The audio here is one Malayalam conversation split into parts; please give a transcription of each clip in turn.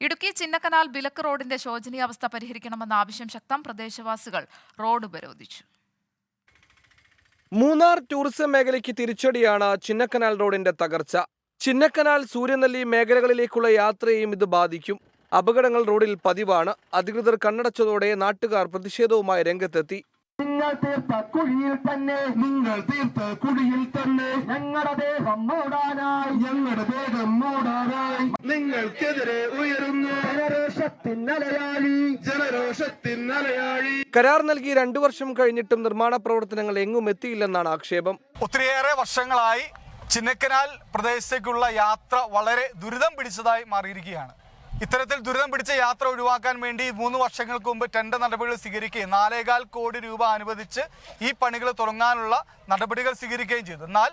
ഇടുക്കി ചിന്നക്കനാൽ ബിലക്ക് റോഡിന്റെ ശോചനീയാവസ്ഥ പരിഹരിക്കണമെന്ന ആവശ്യം ശക്തം. പ്രദേശവാസികൾ റോഡ് ഉപരോധിച്ചു. മൂന്നാർ ടൂറിസം മേഖലയ്ക്ക് തിരിച്ചടിയാണ് ചിന്നക്കനാൽ റോഡിന്റെ തകർച്ച. ചിന്നക്കനാൽ സൂര്യനെല്ലി മേഖലകളിലേക്കുള്ള യാത്രയെയും ഇത് ബാധിക്കും. അപകടങ്ങൾ റോഡിൽ പതിവാണ്. അധികൃതർ കണ്ണടച്ചതോടെ നാട്ടുകാർ പ്രതിഷേധവുമായി രംഗത്തെത്തി. നിങ്ങൾ തീർത്ത കുഴിയിൽ തന്നെ ഞങ്ങളുടെ ദേഹം മൂടാനായി നിങ്ങൾക്കെതിരെ ഉയരുന്നു ജനരോഷത്തിനലയാളി. കരാർ നൽകി 2 വർഷം കഴിഞ്ഞിട്ടും നിർമ്മാണ പ്രവർത്തനങ്ങൾ എങ്ങും എത്തിയില്ലെന്നാണ് ആക്ഷേപം. ഒത്തിരിയേറെ വർഷങ്ങളായി ചിന്നക്കനാൽ പ്രദേശത്തേക്കുള്ള യാത്ര വളരെ ദുരിതം പിടിച്ചതായി മാറിയിരിക്കുകയാണ്. ഇത്തരത്തിൽ ദുരിതം പിടിച്ച യാത്ര ഒഴിവാക്കാൻ വേണ്ടി 3 വർഷങ്ങൾക്ക് മുമ്പ് ടെൻഡർ നടപടികൾ സ്വീകരിക്കുകയും 4.25 കോടി രൂപ അനുവദിച്ച് ഈ പണികൾ തുടങ്ങാനുള്ള നടപടികൾ സ്വീകരിക്കുകയും ചെയ്തു. എന്നാൽ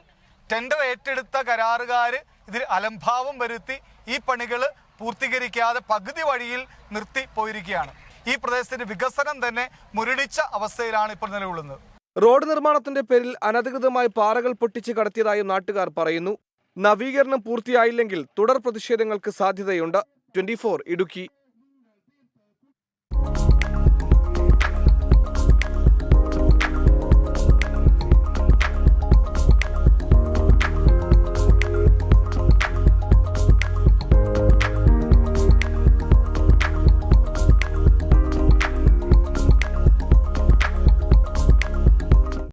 ടെൻഡർ ഏറ്റെടുത്ത കരാറുകാർ ഇതിൽ അലംഭാവം വരുത്തി ഈ പണികൾ പൂർത്തീകരിക്കാതെ പകുതി വഴിയിൽ നിർത്തി പോയിരിക്കുകയാണ്. ഈ പ്രദേശത്തിന്റെ വികസനം തന്നെ മുരടിച്ച അവസ്ഥയിലാണ് ഇപ്പോൾ നിലകൊള്ളുന്നത്. റോഡ് നിർമ്മാണത്തിന്റെ പേരിൽ അനധികൃതമായി പാറകൾ പൊട്ടിച്ച് കടത്തിയതായും നാട്ടുകാർ പറയുന്നു. നവീകരണം പൂർത്തിയായില്ലെങ്കിൽ തുടർ പ്രതിഷേധങ്ങൾക്ക് സാധ്യതയുണ്ട്. 24 ഇടുക്കി.